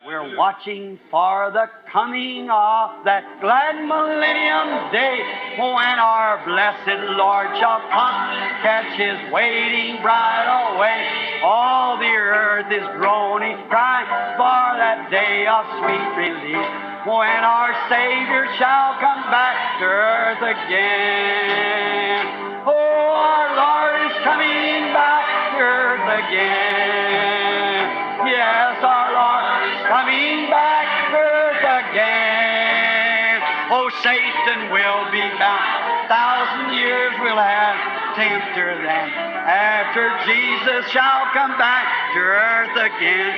We're watching for the coming of that glad millennium day, when our blessed Lord shall come, catch his waiting bride away. All the earth is groaning, crying for that day of sweet release, when our Savior shall come back to earth again. Oh, our Lord is coming back to earth again. Yes, our Lord is coming back to earth again. Oh, Satan will be bound. 1,000 years we'll have tempter then, after Jesus shall come back to earth again.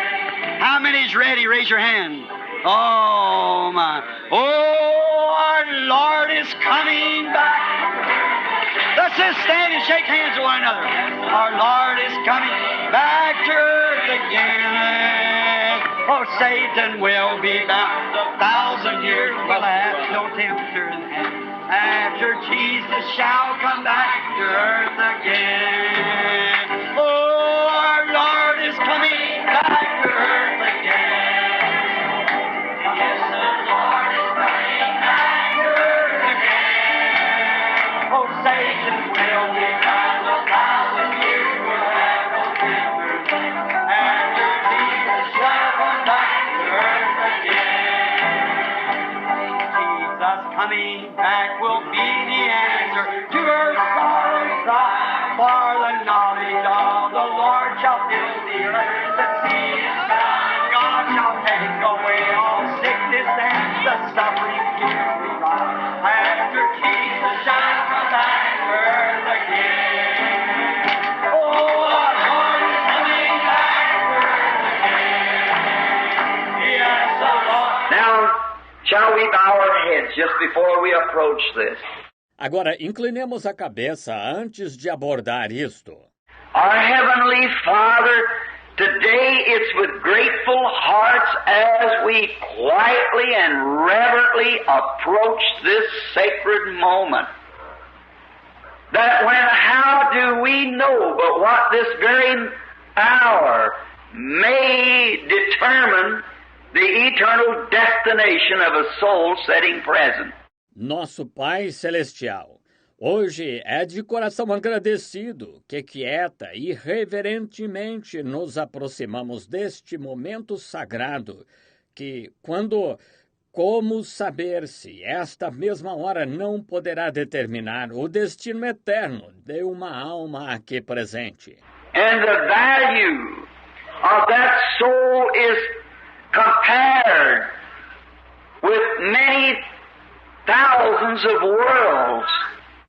How many's ready? Raise your hand. Oh, my. Oh, our Lord is coming back. Let's just stand and shake hands with one another. Our Lord is coming back to earth again. Oh, Satan will be bound. 1,000 years will have no tempter then, after Jesus shall come back to earth again. Oh, our Lord is coming back to earth again. Yes, the Lord is coming back to earth again. Oh, Satan will be bound. 1,000 years will have no tempter then, after Jesus shall come back to earth again. Jesus coming back will be the answer to her sorrow cry, for the knowledge of the Lord shall fill the earth. The sea is done. God shall take away all sickness and the suffering here we rise, after Jesus shall come back to earth again. Oh, our Lord is coming back to earth again. Yes, the Lord. Now, shall we bow our heads just before we approach this? Agora, inclinemos a cabeça antes de abordar isto. Our Heavenly Father, today it's with grateful hearts as we quietly and reverently approach this sacred moment. That how do we know but what this very hour may determine the eternal destination of a soul sitting present. Nosso Pai Celestial, hoje é de coração agradecido que quieta e reverentemente nos aproximamos deste momento sagrado, que como saber se esta mesma hora não poderá determinar o destino eterno de uma alma aqui presente. And the value of that soul is compared with many thousands of worlds.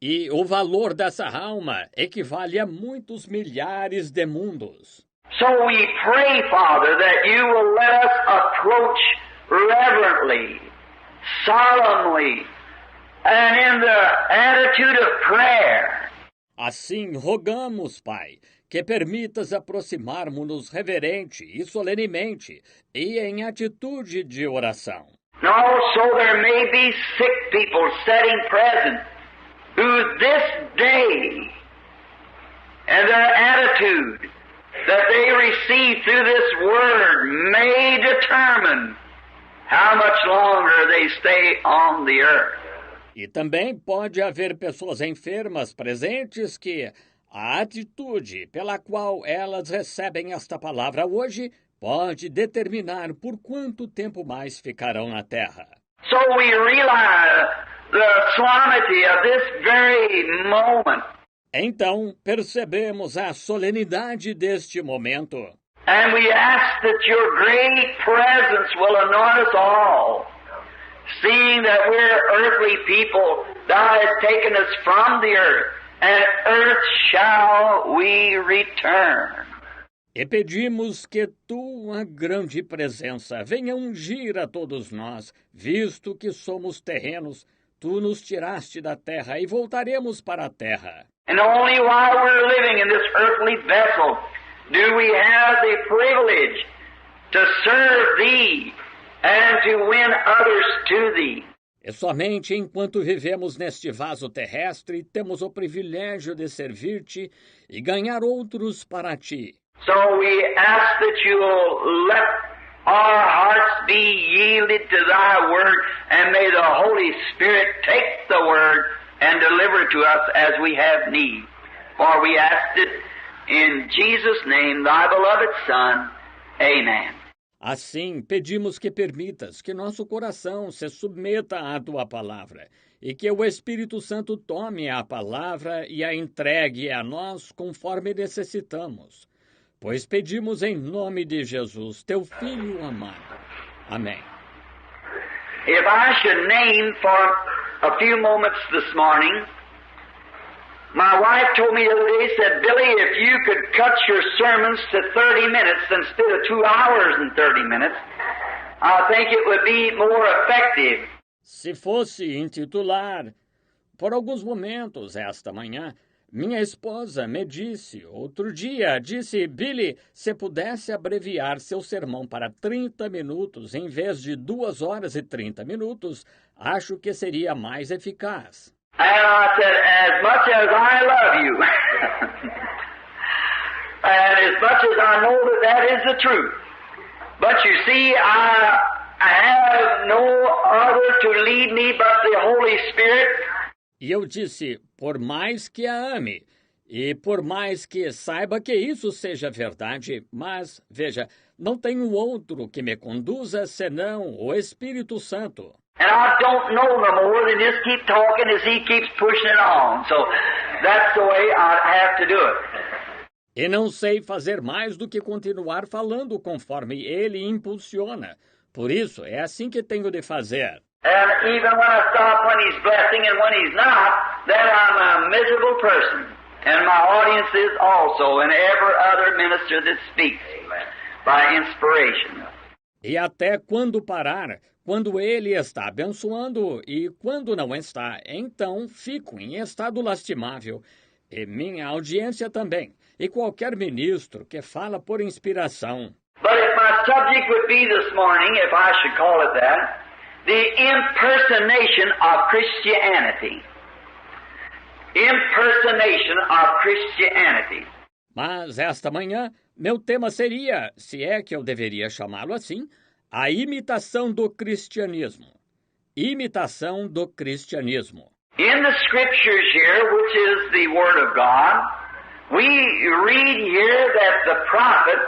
E o valor dessa alma equivale a muitos milhares de mundos. So we pray, Father, that you will let us approach reverently, solemnly, and in the attitude of prayer. Assim rogamos, Pai, que permitas aproximarmos-nos reverente e solenemente e em atitude de oração. And also there may be sick people sitting present who this day and their attitude that they receive through this word may determine how much longer they stay on the earth. E também pode haver pessoas enfermas presentes que a atitude pela qual elas recebem esta palavra hoje pode determinar por quanto tempo mais ficarão na Terra. So we realize the solemnity of this very moment. Então, percebemos a solenidade deste momento. And we ask that your great presence will anoint us all, seeing that we're earthly people, thou hast taken us from the earth, and earth shall we return. E pedimos que tua grande presença venha ungir a todos nós, visto que somos terrenos, tu nos tiraste da terra e voltaremos para a terra. And only while we're living in this earthly vessel do we have the privilege to serve thee and to win others to thee. E somente enquanto vivemos neste vaso terrestre temos o privilégio de servir-te e ganhar outros para ti. So we ask that you will let our hearts be yielded to thy word, and may the Holy Spirit take the word and deliver it to us as we have need. For we ask it in Jesus' name, thy beloved Son. Amen. Assim, pedimos que permitas que nosso coração se submeta à tua palavra e que o Espírito Santo tome a palavra e a entregue a nós conforme necessitamos. Pois pedimos em nome de Jesus, teu Filho amado. Amém. If I should name for a few moments this morning, my wife told me the other day, said, Billy, if you could cut your sermons to 30 minutes instead of 2 hours and 30 minutes, I think it would be more effective. Se fosse intitular, por alguns momentos esta manhã, minha esposa me disse, outro dia, Billy, se pudesse abreviar seu sermão para 30 minutos em vez de 2 horas e 30 minutos, acho que seria mais eficaz. And I said, as much as I love you, and as much as I know that that is the truth, but you see, I have no other to lead me but the Holy Spirit. E eu disse, por mais que a ame, e por mais que saiba que isso seja verdade, mas, veja, não tenho outro que me conduza senão o Espírito Santo. And I don't know no more than just keep talking as he keeps pushing it on. So that's the way I have to do it. E não sei fazer mais do que continuar falando conforme ele impulsiona. Por isso, é assim que tenho de fazer. And even when I stop when he's blessing and when he's not, then I'm a miserable person. And my audience is also, and every other minister that speaks by inspiration. E até quando parar, quando ele está abençoando e quando não está, então fico em estado lastimável. E minha audiência também, e qualquer ministro que fala por inspiração. But if my subject would be this morning, if I should call it that, the impersonation of Christianity. Impersonation of Christianity. Mas esta manhã, meu tema seria, se é que eu deveria chamá-lo assim, a imitação do cristianismo. Imitação do cristianismo. In the scriptures here, which is the Word of God, we read here that the prophet,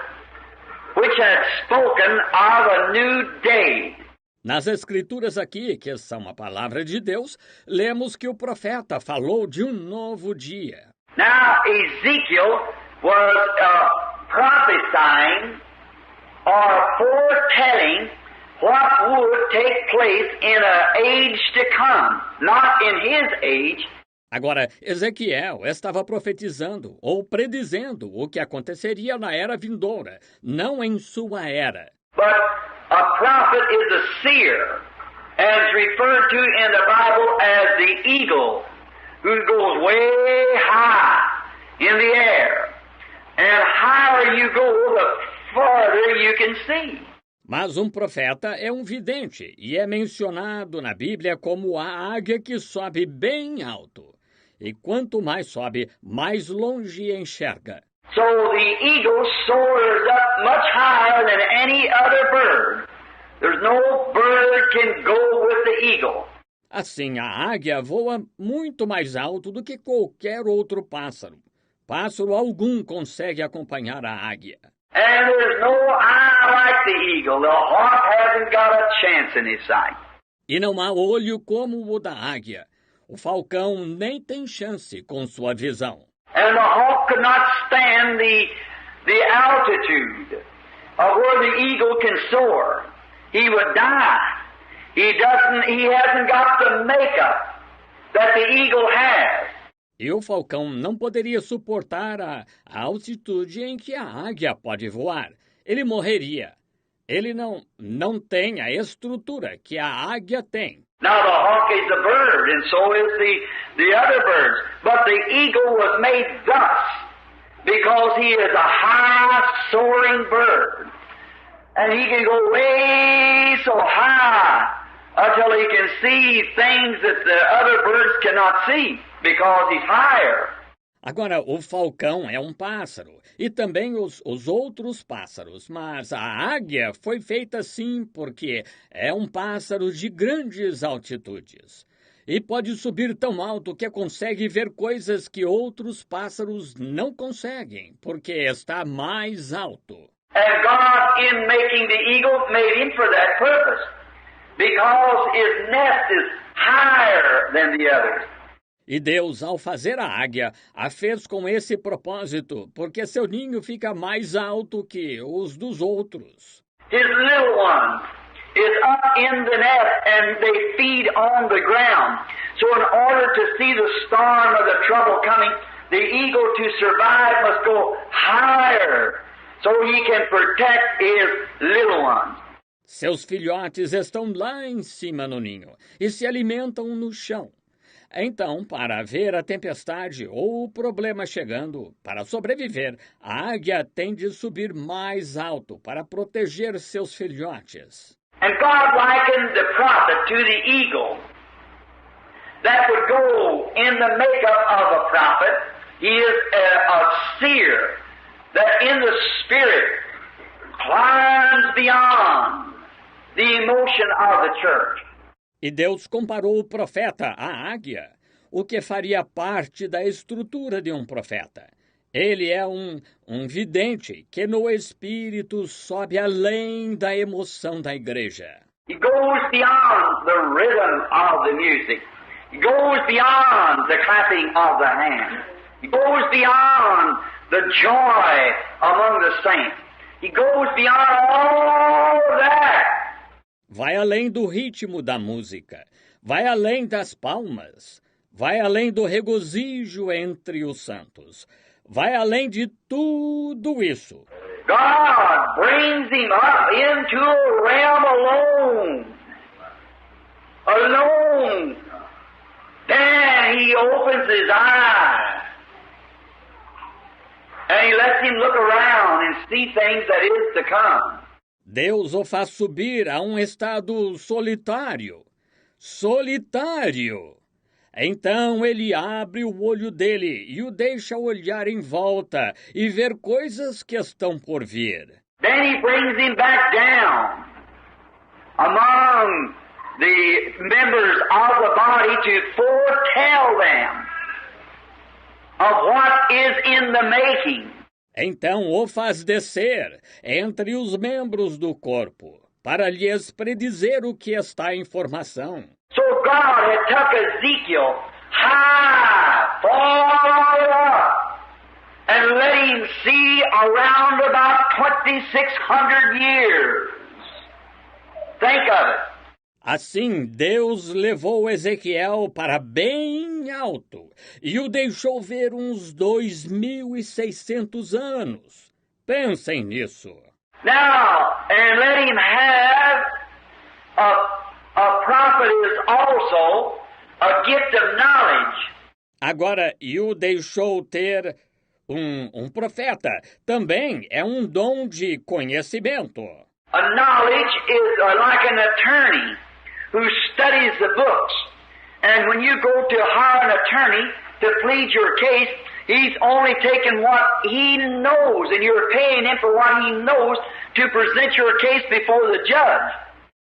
which had spoken of a new day. Nas escrituras aqui, que são a palavra de Deus, lemos que o profeta falou de um novo dia. Now, Ezekiel was prophesying or foretelling what would take place in an age to come, not in his age. Agora, Ezequiel estava profetizando ou predizendo o que aconteceria na era vindoura, não em sua era. But a prophet is a seer, as referred to in the Bible as the eagle, who goes way high in the air. And higher you go, the farther you can see. Mas um profeta é um vidente e é mencionado na Bíblia como a águia que sobe bem alto. E quanto mais sobe, mais longe enxerga. So the eagle soars up much higher than any other bird. There's no bird can go with the eagle. Assim, a águia voa muito mais alto do que qualquer outro pássaro. Pássaro algum consegue acompanhar a águia. And there's no eye like the eagle. The hawk hasn't got a chance in his sight. E não há olho como o da águia. O falcão nem tem chance com sua visão. And the hawk could not stand the altitude of where the eagle can soar. He would die. He hasn't got the makeup that the eagle has. E o falcão não poderia suportar a altitude em que a águia pode voar. Ele morreria. Ele não tem a estrutura que a águia tem. Now the hawk is a bird, and so is the other birds. But the eagle was made thus because he is a high soaring bird. And he can go way so high until he can see things that the other birds cannot see because he's higher. Agora, o falcão é um pássaro, e também os outros pássaros, mas a águia foi feita assim porque é um pássaro de grandes altitudes. E pode subir tão alto que consegue ver coisas que outros pássaros não conseguem, porque está mais alto. And God, in making the eagle, made him for that purpose, because his nest is higher than the others. E Deus, ao fazer a águia, a fez com esse propósito, porque seu ninho fica mais alto que os dos outros. His little one is up in the nest and they feed on the ground. So in order to see the storm or the trouble coming, the eagle to survive must go higher so he can protect his little ones. Seus filhotes estão lá em cima no ninho e se alimentam no chão. Então, para ver a tempestade ou o problema chegando, para sobreviver, a águia tem de subir mais alto para proteger seus filhotes. And God likened the prophet to the eagle that would go in the makeup of a prophet. He is a seer that in the spirit climbs beyond the emotion of the church. E Deus comparou o profeta à águia, o que faria parte da estrutura de um profeta. Ele é um vidente que no espírito sobe além da emoção da igreja. He goes beyond the rhythm of the music. He goes beyond the clapping of the hands. He goes beyond the joy among the saints. He goes beyond all that. Vai além do ritmo da música, vai além das palmas, vai além do regozijo entre os santos, vai além de tudo isso. God brings him up into a realm alone. Alone. Then he opens his eyes. And he lets him look around and see things that is to come. Deus o faz subir a um estado solitário. Solitário! Então ele abre o olho dele e o deixa olhar em volta e ver coisas que estão por vir. Then he brings him back down among the members of the body to foretell them of what is in the making. Então o faz descer entre os membros do corpo, para lhes predizer o que está em formação. So God had took Ezekiel high, far up, and let him see around about 2,600 years. Think of it. Assim Deus levou Ezequiel para bem alto e o deixou ver uns 2.600 anos. Pensem nisso. Now, and let him have a prophet is also a gift of knowledge. Agora, e o deixou ter um profeta. Também é um dom de conhecimento. A knowledge is like an attorney who studies the books. And when you go to hire an attorney to plead your case, he's only taking what he knows, and you're paying him for what he knows to present your case before the judge.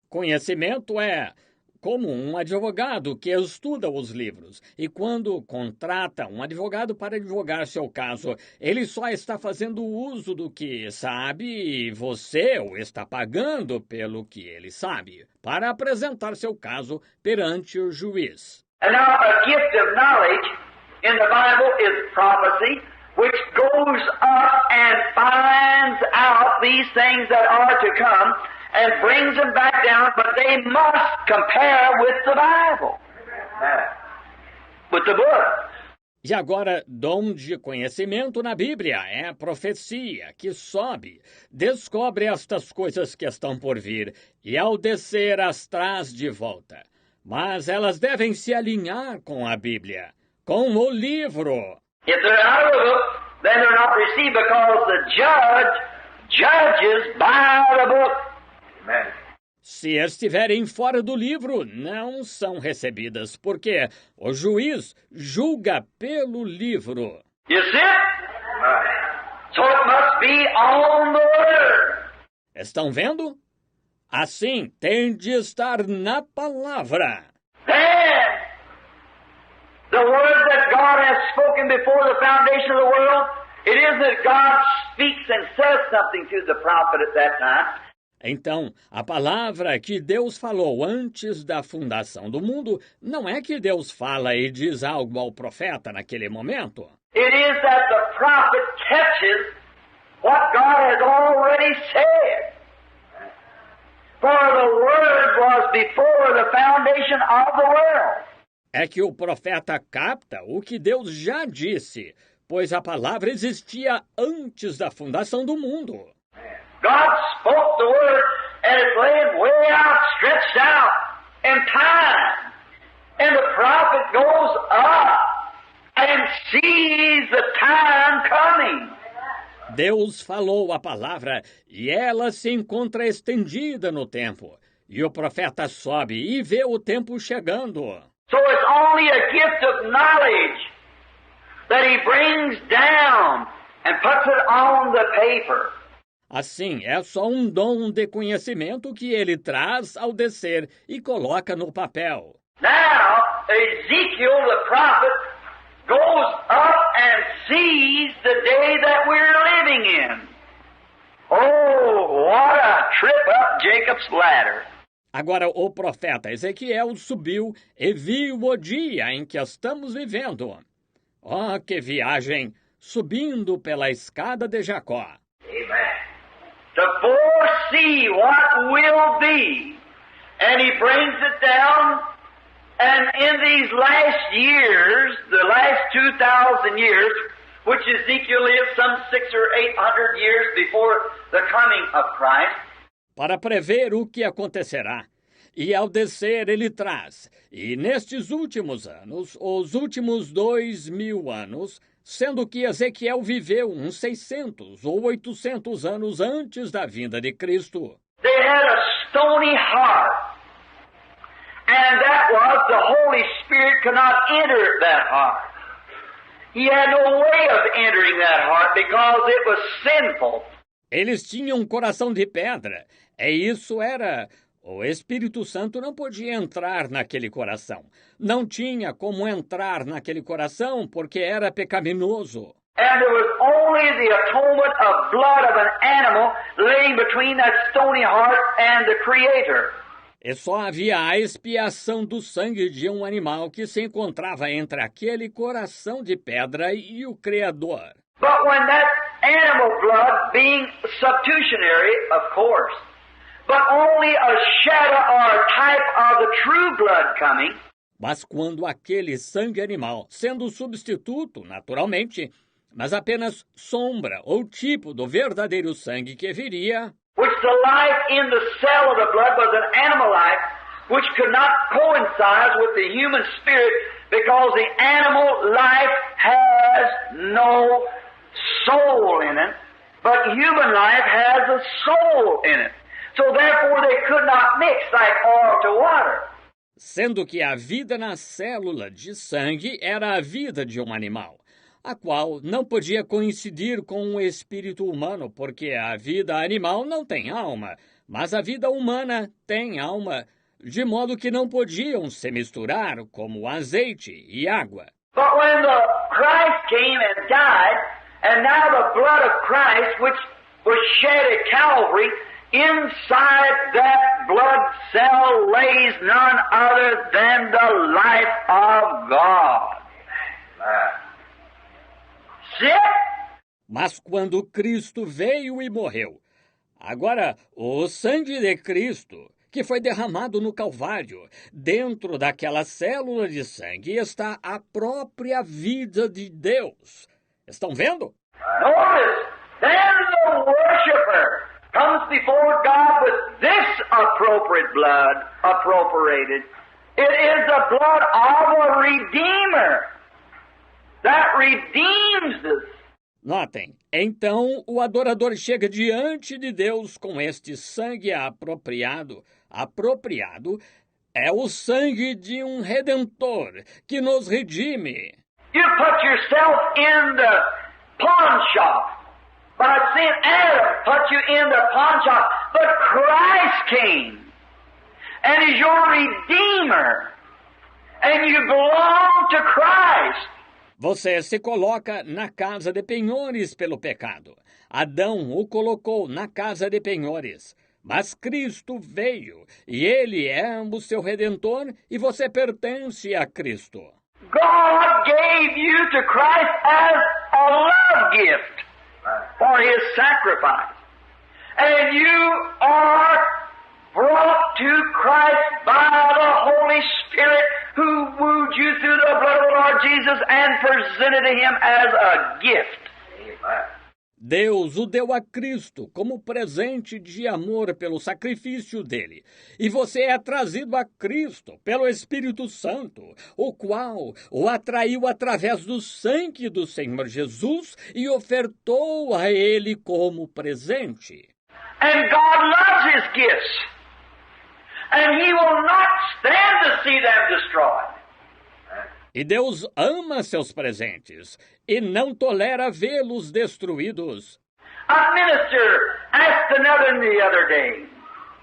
Conhecimento é como um advogado que estuda os livros. E quando contrata um advogado para advogar seu caso, ele só está fazendo uso do que sabe e você o está pagando pelo que ele sabe, para apresentar seu caso perante o juiz. And now a gift of knowledge in the Bible is prophecy, which goes up and finds out these things that are to come and brings them back down, but they must compare with the Bible, with the book. E agora, dom de conhecimento na Bíblia é a profecia que sobe, descobre estas coisas que estão por vir e ao descer as traz de volta. Mas elas devem se alinhar com a Bíblia, com o livro. If they're out of the book, then they're not received because the judge judges by the book. Amen. Se estiverem fora do livro, não são recebidas, porque o juiz julga pelo livro. You see it? So it must be on the Word. Estão vendo? Assim, tem de estar na palavra. Then, the Word that God has spoken before the foundation of the world, it is that God speaks and says something to the prophet at that time. Então, a palavra que Deus falou antes da fundação do mundo não é que Deus fala e diz algo ao profeta naquele momento. It is that the prophet catches what God has already said. For the Word was before the foundation of the world. É que o profeta capta o que Deus já disse, pois a palavra existia antes da fundação do mundo. God spoke the Word, and it's laid way out, stretched out in time. And the prophet goes up and sees the time coming. Deus falou a palavra e ela se encontra estendida no tempo. E o profeta sobe e vê o tempo chegando. So it's only a gift of knowledge that he brings down and puts it on the paper. Assim, é só um dom de conhecimento que ele traz ao descer e coloca no papel. Now, Ezekiel, the prophet, goes up and sees the day that we're living in. Oh, what a trip up Jacob's ladder. Agora, o profeta Ezequiel subiu e viu o dia em que estamos vivendo. Oh, que viagem! Subindo pela escada de Jacó. Amen. To foresee what will be. And he brings it down, and in these last years, the last 2,000 years, which Ezekiel is some 600 or 800 years before the coming of Christ, para prever o que acontecerá. E ao descer ele traz, e nestes últimos anos, os últimos 2.000 anos, sendo que Ezequiel viveu uns 600 ou 800 anos antes da vinda de Cristo. they had a stony heart, and that was the Holy Spirit could not enter that heart. He had no way of entering that heart because it was sinful. Eles tinham um coração de pedra, e isso era... O Espírito Santo não podia entrar naquele coração. Não tinha como entrar naquele coração porque era pecaminoso. And there was only the atonement of blood of an animal laying between that stony heart and the Creator. E só havia a expiação do sangue de um animal que se encontrava entre aquele coração de pedra e o Criador. But when that animal blood, being substitutionary, of course, but only a shadow or a type of the true blood coming, Mas quando aquele sangue animal, sendo substituto, naturalmente, mas apenas sombra ou tipo do verdadeiro sangue que viria, which the life in the cell of the blood was an animal life, which could not coincide with the human spirit because the animal life has no soul in it, but human life has a soul in it. So therefore they could not mix like oil to water. sendo que a vida na célula de sangue era a vida de um animal, a qual não podia coincidir com o espírito humano, porque a vida animal não tem alma, mas a vida humana tem alma, de modo que não podiam se misturar como azeite e água. But when the Christ came and died, and now the blood of Christ, which was shed at Calvary, inside that blood cell lays none other than the life of God. See it? Mas quando Cristo veio e morreu, agora o sangue de Cristo, que foi derramado no Calvário, dentro daquela célula de sangue está a própria vida de Deus. Estão vendo? Notice, then the worshiper comes before God with this appropriate blood, appropriated. It is the blood of a Redeemer that redeems us. Notem, então o adorador chega diante de Deus com este sangue apropriado. Apropriado é o sangue de um Redentor que nos redime. You put yourself in the pawn shop. By sin, Adam put you in the pawn shop. But Christ came and is your Redeemer. And you belong to Christ. Você se coloca na casa de penhores pelo pecado. Adão o colocou na casa de penhores. Mas Cristo veio, e Ele é o seu Redentor, e você pertence a Cristo. God gave you to Christ as a love gift for His sacrifice. And you are brought to Christ by the Holy Spirit who wooed you through the blood of the Lord Jesus and presented to Him as a gift. Amen. Deus o deu a Cristo como presente de amor pelo sacrifício dele. E você é trazido a Cristo pelo Espírito Santo, o qual o atraiu através do sangue do Senhor Jesus e ofertou a ele como presente. And God loves His gifts. And He will not stand to see them destroyed. E Deus ama seus presentes e não tolera vê-los destruídos. A minister asked another the other day,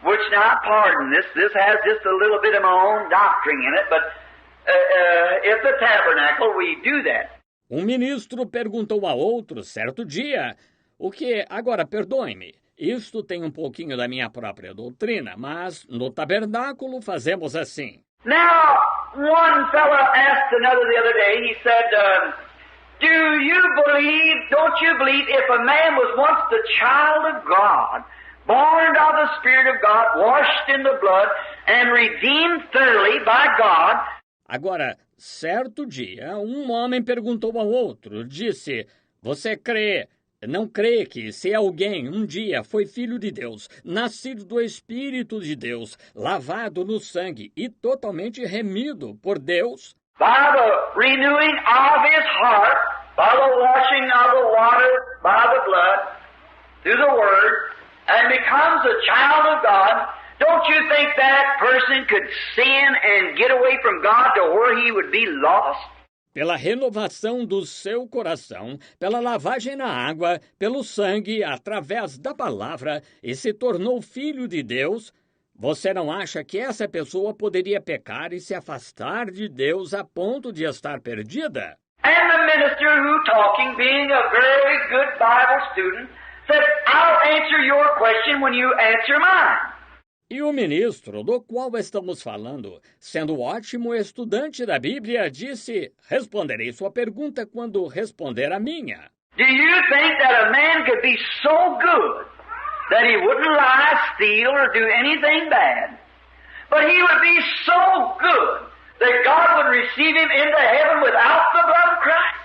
which now, pardon this has just a little bit of my own doctrine in it, but at the tabernacle we do that. Um ministro perguntou a outro certo dia, o que, agora perdoe-me, isto tem um pouquinho da minha própria doutrina, mas no tabernáculo fazemos assim. Now, one fellow asked another the other day, he said, don't you believe if a man was once the child of God, born of the Spirit of God, washed in the blood, and redeemed thoroughly by God? Agora, certo dia, um homem perguntou ao outro, disse, você não crê que se alguém um dia foi filho de Deus, nascido do Espírito de Deus, lavado no sangue e totalmente remido por Deus? By the renewing of his heart, by the washing of the water, by the blood, through the Word, and becomes a child of God, don't you think that person could sin and get away from God to where he would be lost? Pela renovação do seu coração, pela lavagem na água, pelo sangue, através da palavra, e se tornou filho de Deus, você não acha que essa pessoa poderia pecar e se afastar de Deus a ponto de estar perdida? And the minister who talking, being a very good Bible student, said, I'll answer your question when you answer mine. E o ministro, do qual estamos falando, sendo ótimo estudante da Bíblia, disse, responderei sua pergunta quando responder a minha. Do you think that a man could be so good that he wouldn't lie, steal, or do anything bad, but he would be so good that God would receive him into heaven without the blood of Christ?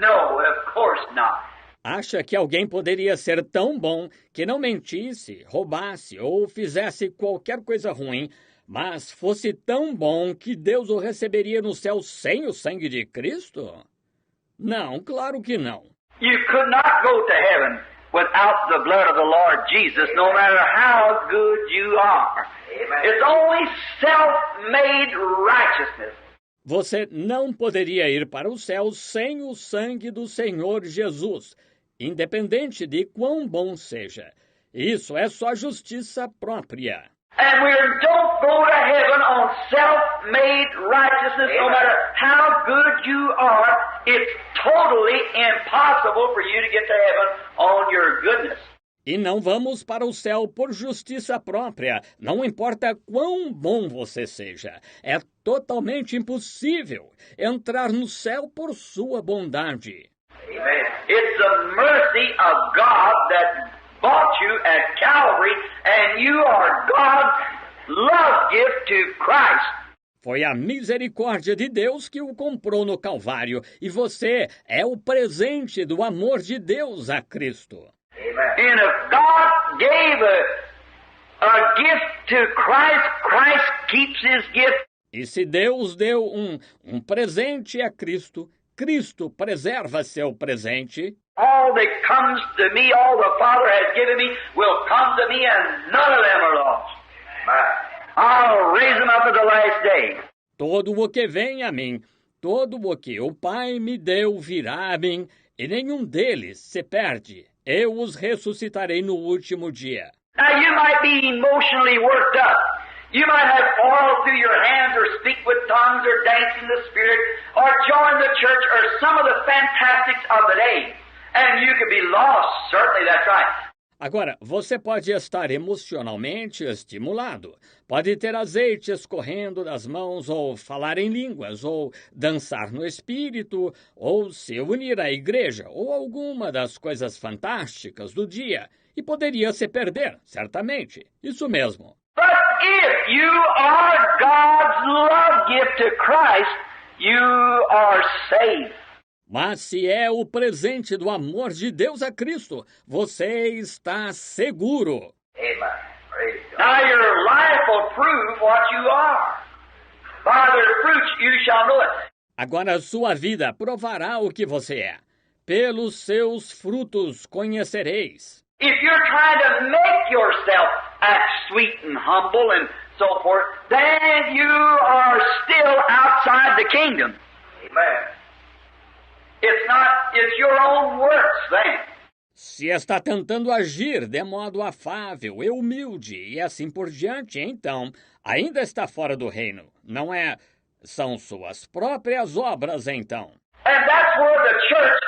No, of course not. Acha que alguém poderia ser tão bom que não mentisse, roubasse ou fizesse qualquer coisa ruim, mas fosse tão bom que Deus o receberia no céu sem o sangue de Cristo? Não, claro que não. You could not go to heaven without the blood of the Lord Jesus, no matter how good you are. Amen. It's only self-made righteousness. Você não poderia ir para o céu sem o sangue do Senhor Jesus, independente de quão bom seja. Isso é só justiça própria. And we don't go to heaven on self-made righteousness, no matter how good you are. It's totally impossible for you to get to heaven on your goodness. E não vamos para o céu por justiça própria, não importa quão bom você seja. É totalmente impossível entrar no céu por sua bondade. Amen. It's the mercy of God that bought you at Calvary, and you are God's love gift to Christ. Foi a misericórdia de Deus que o comprou no Calvário, e você é o presente do amor de Deus a Cristo. Amen. And if God gave a gift to Christ, Christ keeps his gift. E se Deus deu um presente a Cristo, Cristo preserva seu presente. All that comes to me, all the Father has given me, will come to me, and none of them are lost. I'll raise them up at the last day. Todo o que vem a mim, todo o que o Pai me deu virá a mim, e nenhum deles se perde. Eu os ressuscitarei no último dia. Now you might be emotionally worked up. You might have oil through your hands, or speak with tongues, or dance in the Spirit, or join the church, or some of the fantastics of the day. And you could be lost. Certainly, that's right. Agora, você pode estar emocionalmente estimulado, pode ter azeite escorrendo das mãos, ou falar em línguas, ou dançar no espírito, ou se unir à igreja, ou alguma das coisas fantásticas do dia, e poderia se perder, certamente. Isso mesmo. But if you are God's love gift to Christ, you are saved. Mas se é o presente do amor de Deus a Cristo, você está seguro. Amen. Praise God. Now your life will prove what you are. By their fruits you shall know it. Agora sua vida provará o que você é. Pelos seus frutos conhecereis. If you're trying to make yourself act sweet and humble and so forth, then you are still outside the kingdom. Amen. It's your own works then. Se está tentando agir de modo afável e humilde e assim por diante, então ainda está fora do reino. Não é? São suas próprias obras, então. And that's where the church,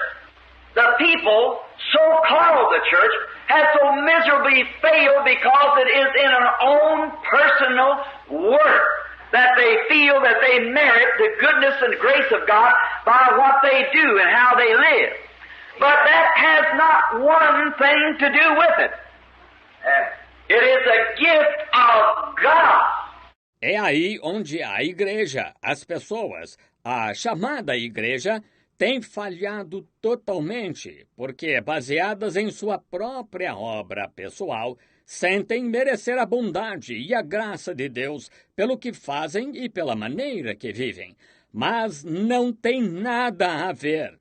the people, so-called the church, has so miserably failed because it is in an own personal work that they feel that they merit the goodness and grace of God by what they do and how they live. But that has not one thing to do with it. It is a gift of God. É aí onde a igreja, as pessoas, a chamada igreja, tem falhado totalmente, porque, baseadas em sua própria obra pessoal, sentem merecer a bondade e a graça de Deus pelo que fazem e pela maneira que vivem, mas não tem nada a ver.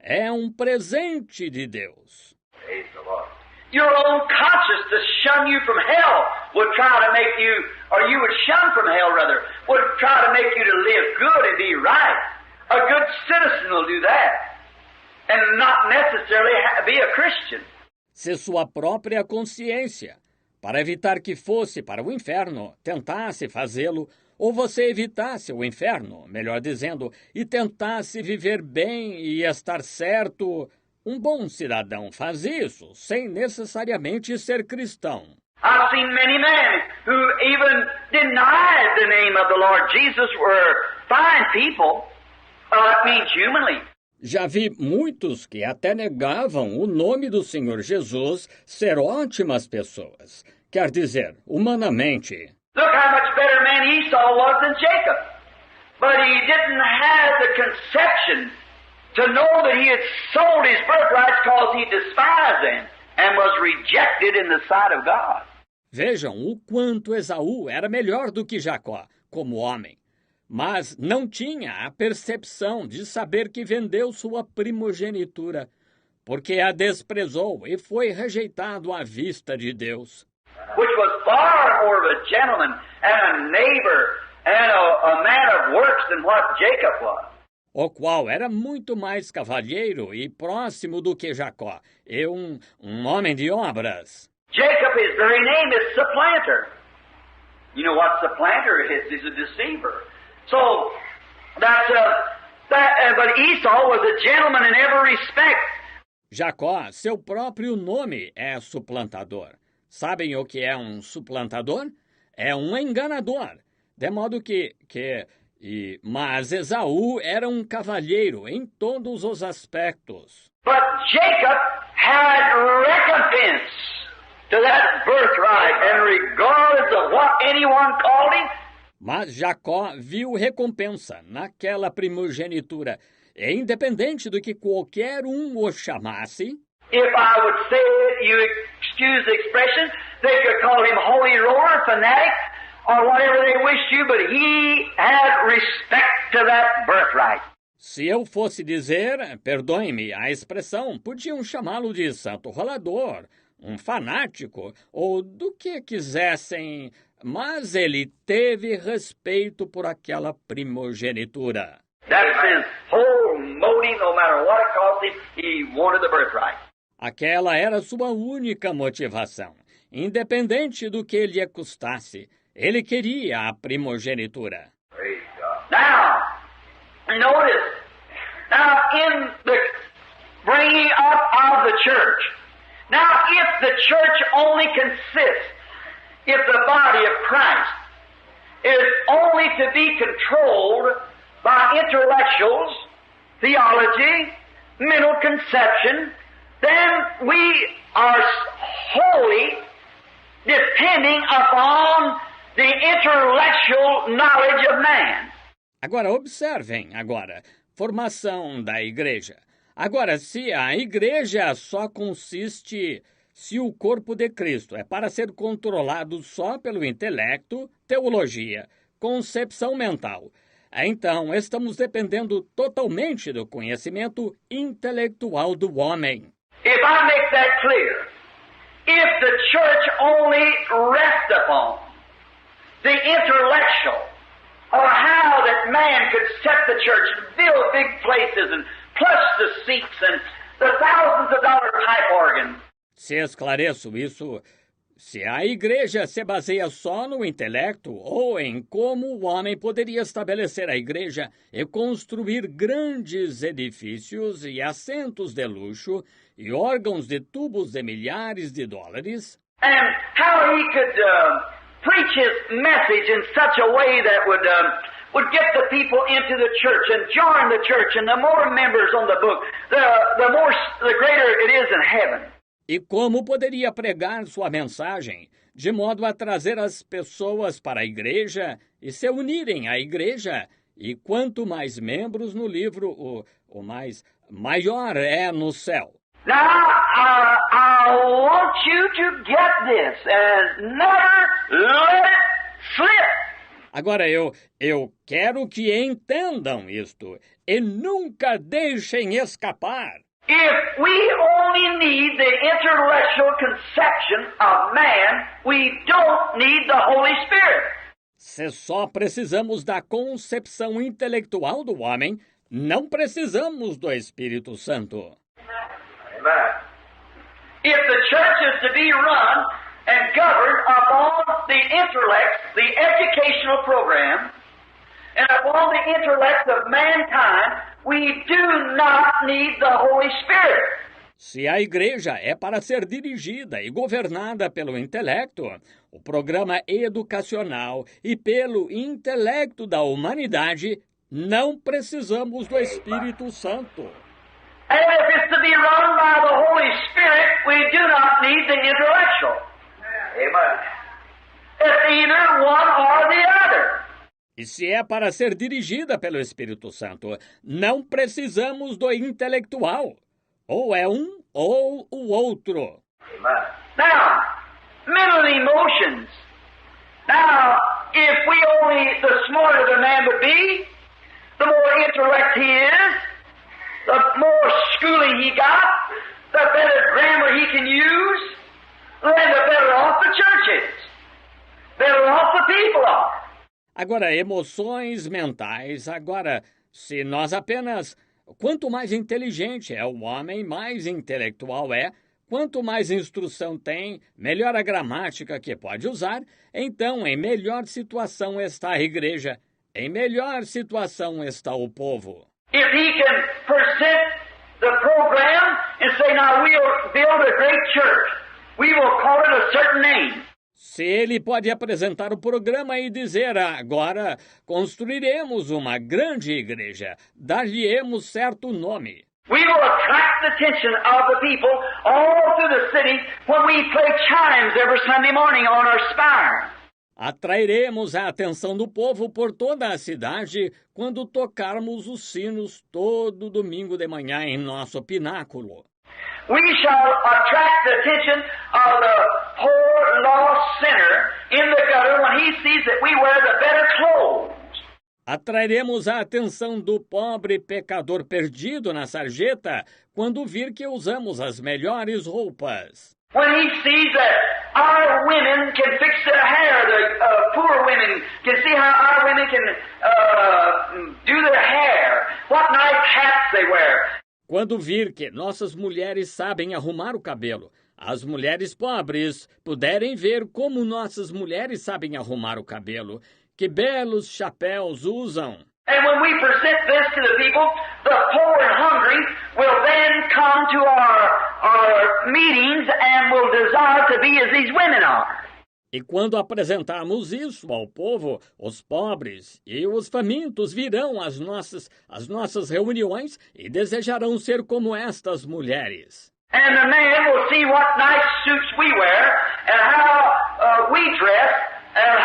É um presente de Deus. Praise the Lord. Your own conscience to shun you from hell would try to make you, or you would shun from hell rather, would try to make you to live good and be right. A good citizen will do that, and not necessarily be a Christian. Se sua própria consciência, para evitar que fosse para o inferno, tentasse fazê-lo, ou você evitasse o inferno, melhor dizendo, e tentasse viver bem e estar certo, um bom cidadão faz isso, sem necessariamente ser cristão. I've seen many men who even denied the name of the Lord Jesus were fine people. It means humanly. Já vi muitos que até negavam o nome do Senhor Jesus ser ótimas pessoas. Quer dizer, humanamente. Look how much better man Esau was than Jacob. But he didn't have the conception to know that he had sold his birthrights because he despised them and was rejected in the sight of God. Vejam o quanto Esaú era melhor do que Jacó, como homem. Mas não tinha a percepção de saber que vendeu sua primogenitura, porque a desprezou e foi rejeitado à vista de Deus. Which was far more of a gentleman and a neighbor and a man of works than what Jacob was. O qual era muito mais cavalheiro e próximo do que Jacó, e um homem de obras. Jacob, his very name is supplanter. You know what supplanter is? He's a deceiver. So, but Esau was a gentleman in every respect. Jacó, seu próprio nome é suplantador. Sabem o que é um suplantador? É um enganador. De modo mas Esaú era um cavalheiro em todos os aspectos. But Jacob had recompense to that birthright, and regardless of what anyone called him. Mas Jacó viu recompensa naquela primogenitura, e independente do que qualquer um o chamasse. If I would say it, you excuse the expression, they could call him holy roller, fanatic, or whatever they wished you, but he had respect to that birthright. Se eu fosse dizer, perdoe-me a expressão, podiam chamá-lo de santo rolador, um fanático, ou do que quisessem mas ele teve respeito por aquela primogenitura. That's his whole motive, no matter what it cost him, he wanted the birthright. Aquela era sua única motivação. Independente do que lhe custasse, ele queria a primogenitura. Praise God. Now, notice, in the bringing up of the church, now if the church only consists, if the body of Christ is only to be controlled by intellectuals, theology, mental conception, then we are wholly depending upon the intellectual knowledge of man. Agora, observem, formação da igreja. Agora, se a igreja só consiste, se o corpo de Cristo é para ser controlado só pelo intelecto, teologia, concepção mental, então estamos dependendo totalmente do conhecimento intelectual do homem. If I make that clear, if the church only rests upon the intellectual, or how that man could set the church and build big places and plush the seats and the thousands of dollar type organs. Se esclareço isso, se a igreja se baseia só no intelecto ou em como o homem poderia estabelecer a igreja e construir grandes edifícios e assentos de luxo e órgãos de tubos de milhares de dólares, And how he could preach his message in such a way that would get the people into the church and join the church, and the more members on the book, the greater it is in heaven. e como poderia pregar sua mensagem de modo a trazer as pessoas para a igreja e se unirem à igreja, e quanto mais membros no livro, o maior é no céu. Now, I want you to get this and never let it slip. Agora eu quero que entendam isto e nunca deixem escapar. If we only need the intellectual conception of man, we don't need the Holy Spirit. Se só precisamos da concepção intelectual do homem, não precisamos do Espírito Santo. Amen. If the church is to be run and governed upon the intellect, the educational program, and upon the intellect of mankind, we do not need the Holy Spirit. Se a igreja é para ser dirigida e governada pelo intelecto, o programa educacional e pelo intelecto da humanidade, não precisamos do Espírito Santo. And if it's to be run by the Holy Spirit, we do not need the intellectual. Amen. It's either one or the other. E se é para ser dirigida pelo Espírito Santo, não precisamos do intelectual. Ou é um ou o outro. Amen. Now, mental emotions. Now, if we only, the smarter the man would be, the more intellect he is, the more schooling he got, the better grammar he can use, then the better off the church is. Better off the people are. Agora, emoções mentais. Agora, se nós apenas... Quanto mais inteligente é o homem, mais intelectual é. Quanto mais instrução tem, melhor a gramática que pode usar. Então, em melhor situação está a igreja. Em melhor situação está o povo. If he can present the program and say, now we'll build a great church, we will call it a certain name. Se ele pode apresentar o programa e dizer, agora construiremos uma grande igreja, dar-lhe-emos certo nome. We will attract the attention of the people all through the city when we play chimes every Sunday morning on our spire. Atrairemos a atenção do povo por toda a cidade quando tocarmos os sinos todo domingo de manhã em nosso pináculo. We shall attract the attention of the poor lost sinner in the gutter when he sees that we wear the better clothes. Atrairemos a atenção do pobre pecador perdido na sarjeta quando vir que usamos as melhores roupas. When he sees that our women can fix their hair. The poor women can see how our women can do their hair. What nice hats they wear. Quando vir que nossas mulheres sabem arrumar o cabelo, as mulheres pobres puderem ver como nossas mulheres sabem arrumar o cabelo, que belos chapéus usam. And when we present this to the people, the poor and hungry will then come to our meetings and will desire to be as these women are. E quando apresentarmos isso ao povo, os pobres e os famintos virão às nossas reuniões e desejarão ser como estas mulheres. And the man will see what nice suits we wear and how we dress and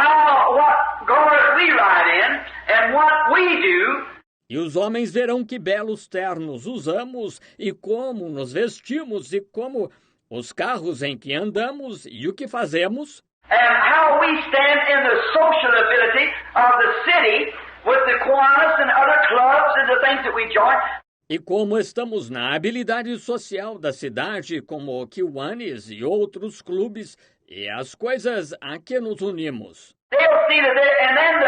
what cars we ride in and what we do. E os homens verão que belos ternos usamos e como nos vestimos e como os carros em que andamos e o que fazemos. And how we stand in the social ability of the city with the Kiwanis and other clubs and the things that we join. E como estamos na habilidade social da cidade, como o Kiwanis e outros clubes, e as coisas a que nos unimos. They'll see that and then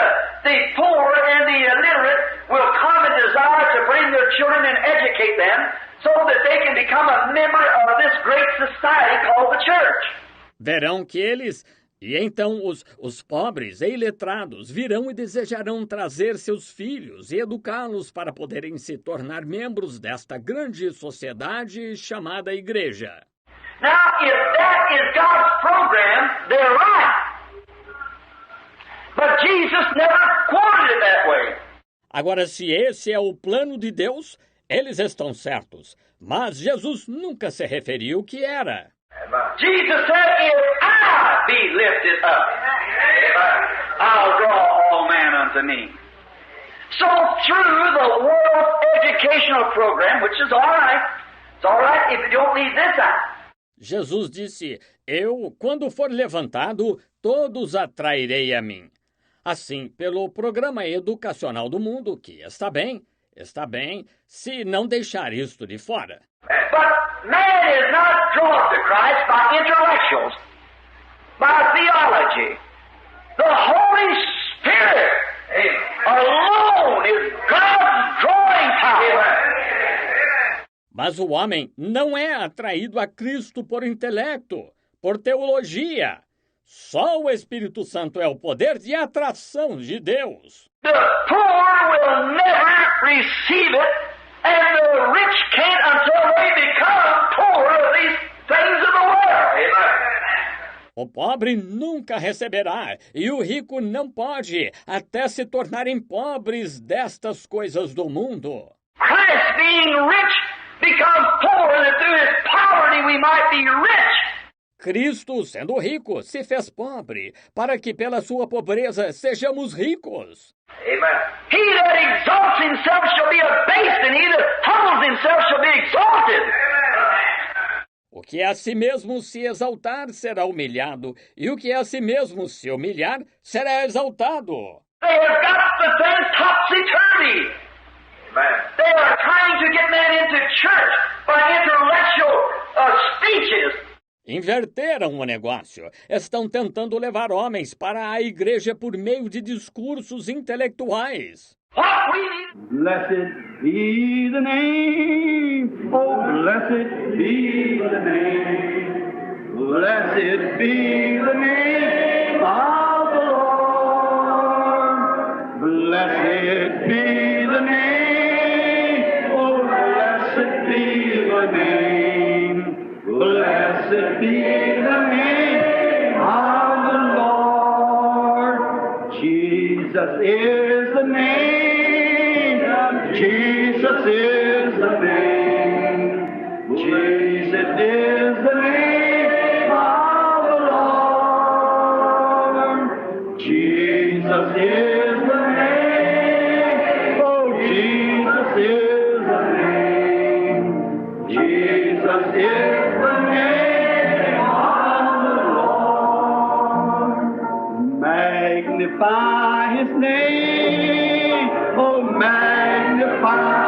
the poor and the illiterate will come and desire to bring their children and educate them so that they can become a member of this great society called the church. Verão que eles... E então os pobres e iletrados virão e desejarão trazer seus filhos e educá-los para poderem se tornar membros desta grande sociedade chamada Igreja. Now, if that is God's program, they're right. But Jesus never quoted it that way. Agora, se esse é o plano de Deus, eles estão certos. Mas Jesus nunca se referiu que era. Jesus said, if I be lifted up, I'll draw all men unto me. So through the world educational program, which is all right, it's all right if you don't leave this out. Jesus disse, eu, quando for levantado, todos atrairei a mim. Assim, pelo programa educacional do mundo, que está bem, se não deixar isto de fora. But man is not drawn to Christ by intellectuals, by theology. The Holy Spirit alone is God's drawing power. Mas o homem não é atraído a Cristo por intelecto, por teologia. Só o Espírito Santo é o poder de atração de Deus. The poor will never receive it, and the rich can't until they become poor of these things of the world. Amen. O pobre nunca receberá, e o rico não pode, até se tornarem pobres destas coisas do mundo. Christ being rich becomes poor, that through his poverty we might be rich. Cristo, sendo rico, se fez pobre, para que pela sua pobreza sejamos ricos. Amen. He that exalts himself shall be abased, and he that humbles himself shall be exalted. O que a si mesmo se exaltar será humilhado, e o que a si mesmo se humilhar será exaltado. They have got the thing topsy-turvy. Amen. They are trying to get men into church by intellectual speeches. Inverteram o negócio. Estão tentando levar homens para a igreja por meio de discursos intelectuais. What we need. Blessed be the name, oh blessed be the name, blessed be the name of the Lord, blessed be the name, oh blessed be the name, blessed be the name of the Lord. Jesus is the name. Jesus is the name. Jesus is the name of the Lord. Jesus is the name. Oh, Jesus is the name. Jesus is the name of the Lord. Magnify his name. Oh, magnify